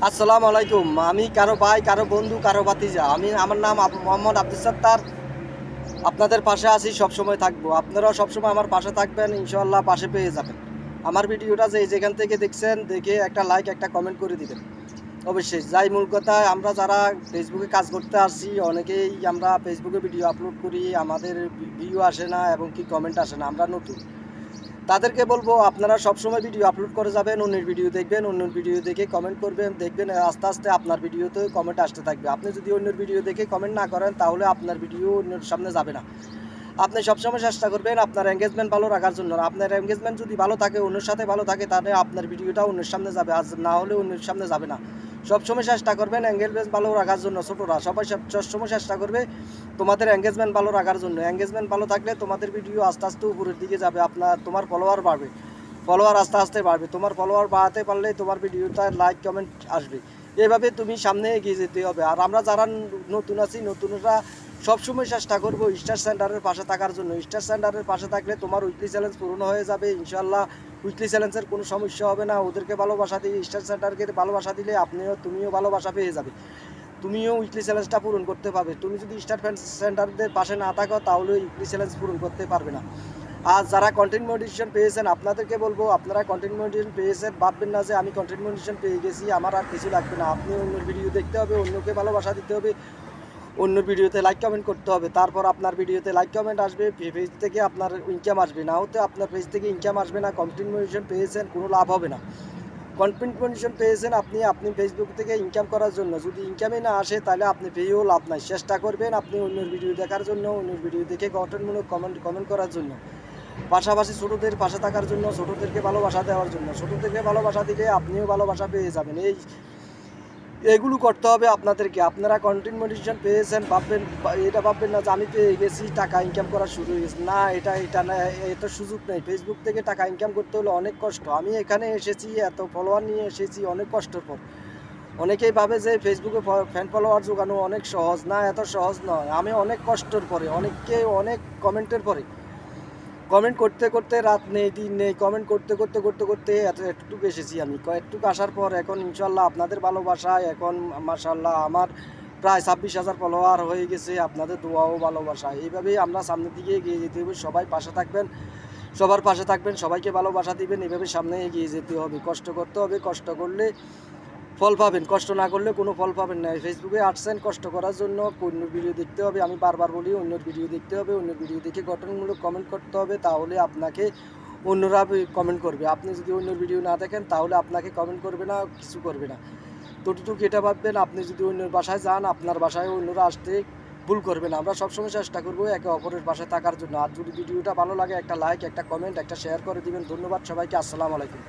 আসসালামু আলাইকুম। আমি কারো ভাই, কারো বন্ধু, কারো ভাতিজা। আমার নাম মোহাম্মদ আব্দুস সাত্তার। আপনাদের পাশে আছি, সবসময় থাকবো। আপনারাও সবসময় আমার পাশে থাকবেন, ইনশাআল্লাহ পাশে পেয়ে যাবেন। আমার ভিডিওটা যেখান থেকে দেখছেন, দেখে একটা লাইক, একটা কমেন্ট করে দিবেন। অবশ্যই যাই মূল কথা, আমরা যারা ফেসবুকে কাজ করতে আসছি, অনেকেই আমরা ফেসবুকে ভিডিও আপলোড করি, আমাদের ভিউ আসে না এবং কি কমেন্ট আসে না, আমরা নতুন। তাদেরকে বলবো আপনারা সবসময় ভিডিও আপলোড করে যাবেন, অন্যের ভিডিও দেখবেন, অন্যের ভিডিও দেখে কমেন্ট করবেন, দেখবেন আস্তে আস্তে আপনার ভিডিওতে কমেন্ট আসতে থাকবে। আপনি যদি অন্যের ভিডিও দেখে কমেন্ট না করেন, তাহলে আপনার ভিডিও অন্যের সামনে যাবে না। আপনি সবসময় চেষ্টা করবেন আপনার এঙ্গেজমেন্ট ভালো রাখার জন্য। আপনার এঙ্গেজমেন্ট যদি ভালো থাকে, অন্যের সাথে ভালো থাকে, তাহলে আপনার ভিডিওটা অন্যের সামনে যাবে, আজ না হলে অন্যের সামনে যাবে না। সবসময় চেষ্টা করবেন এঙ্গেজমেন্ট ভালো রাখার জন্য। ছোটরা সবাই সবসময় চেষ্টা করবে তোমাদের এঙ্গেজমেন্ট ভালো রাখার জন্য। এঙ্গেজমেন্ট ভালো থাকলে তোমাদের ভিডিও আস্তে আস্তে উপরের দিকে যাবে, তোমার ফলোয়ার বাড়বে, ফলোয়ার আস্তে আস্তে বাড়বে। তোমার ফলোয়ার বাড়াতে পারলে তোমার ভিডিওটা লাইক কমেন্ট আসবে। এভাবে তুমি সামনে এগিয়ে যেতে হবে। আর আমরা যারা নতুন আছি, নতুনরা সবসময় চেষ্টা করবো স্টার সেন্টারের পাশে থাকার জন্য। স্টার সেন্টারের পাশে থাকলে তোমার উইকলি চ্যালেঞ্জ পূরণ হয়ে যাবে ইনশাল্লাহ। উইকলি চ্যালেঞ্জের কোনো সমস্যা হবে না। ওদেরকে ভালোবাসা দিয়ে, স্টার সেন্টারকে ভালোবাসা দিলে তুমিও ভালোবাসা পেয়ে যাবে, তুমিও উইকলি চ্যালেঞ্জটা পূরণ করতে পারবে। তুমি যদি স্টার সেন্টারদের পাশে না থাকো, তাহলে উইকলি চ্যালেঞ্জ পূরণ করতে পারবে না। আর যারা কন্টেন্ট মনিটাইজেশন পেয়েছেন, আপনাদেরকে বলবো আপনারা কন্টেন্ট মনিটাইজেশন পেয়েছেন, ভাববেন না যে আমি কন্টেন্ট মনিটাইজেশন পেয়ে গেছি, আমার আর কিছু লাগবে না। আপনি অন্যের ভিডিও দেখতে হবে, অন্যকে ভালোবাসা দিতে হবে, অন্য ভিডিওতে লাইক কমেন্ট করতে হবে। তারপর আপনার ভিডিওতে লাইক কমেন্ট আসবে, পেজ থেকে আপনার ইনকাম আসবে। না হতে আপনার পেজ থেকে ইনকাম আসবে না। কন্টেন্ট মনিটাইজেশন পেয়েছেন, কোনো লাভ হবে না। কন্টেন্ট মনিটাইজেশন পেয়েছেন আপনি ফেসবুক থেকে ইনকাম করার জন্য। যদি ইনকামই না আসে, তাহলে আপনি পেয়েও লাভ নাই। চেষ্টা করবেন আপনি অন্যের ভিডিও দেখার জন্য, অন্যের ভিডিও দেখে গঠনমূলক কমেন্ট করার জন্য। পাশাপাশি ছোটোদের পাশে থাকার জন্য, ছোটোদেরকে ভালোবাসা দেওয়ার জন্য। ছোটোদেরকে ভালোবাসা দিলে আপনিও ভালোবাসা পেয়ে যাবেন। এগুলো করতে হবে আপনাদেরকে। আপনারা কন্টেন্ট মনিটাইজেশন পেয়েছেন, এটা ভাববেন না যে আমি পেয়ে গেছি, টাকা ইনকাম করা শুরু হয়ে গেছে। না, এটা না, এত সুযোগ নেই। ফেসবুক থেকে টাকা ইনকাম করতে হলে অনেক কষ্ট। আমি এখানে এসেছি, এত ফলোয়ার নিয়ে এসেছি অনেক কষ্টের পর। অনেকেই ভাবে যে ফেসবুকে ফ্যান ফলোয়ার জোগানো অনেক সহজ। না, এত সহজ নয়। আমি অনেক কষ্টের পরে, অনেক কমেন্টের পরে, কমেন্ট করতে করতে রাত নেই, দিন নেই, কমেন্ট করতে করতে করতে করতে এতটুকু এসেছি আমি। একটুকু আসার পর এখন ইনশাল্লাহ আপনাদের ভালোবাসায় এখন মাশাল্লাহ আমার প্রায় 26,000 ফলোয়ার হয়ে গেছে। আপনাদের দোয়া ও ভালোবাসা, এইভাবেই আমরা সামনের দিকে এগিয়ে যেতে হবে। সবাই পাশে থাকবেন, সবার পাশে থাকবেন, সবাইকে ভালোবাসা দিবেন। এভাবে সামনে এগিয়ে যেতে হবে, কষ্ট করতে হবে। কষ্ট করলে ফল পাবেন, কষ্ট না করলে কোনো ফল পাবেন না। ফেসবুকে আসছেন কষ্ট করার জন্য, অন্যের ভিডিও দেখতে হবে। আমি বারবার বলি অন্যের ভিডিও দেখতে হবে, অন্যের ভিডিও দেখে গঠনমূলক কমেন্ট করতে হবে, তাহলে আপনাকে অন্যরা কমেন্ট করবে। আপনি যদি অন্যের ভিডিও না দেখেন, তাহলে আপনাকে কমেন্ট করবে না, কিছু করবে না। ততটুকু এটা ভাববেন। আপনি যদি অন্যের বাসায় যান, আপনার বাসায় অন্যরা আসতে ভুল করবে না। আমরা সবসময় চেষ্টা করবো একে অপরের পাশে থাকার জন্য। আর যদি ভিডিওটা ভালো লাগে, একটা লাইক, একটা কমেন্ট, একটা শেয়ার করে দিবেন। ধন্যবাদ সবাইকে। আসসালামু আলাইকুম।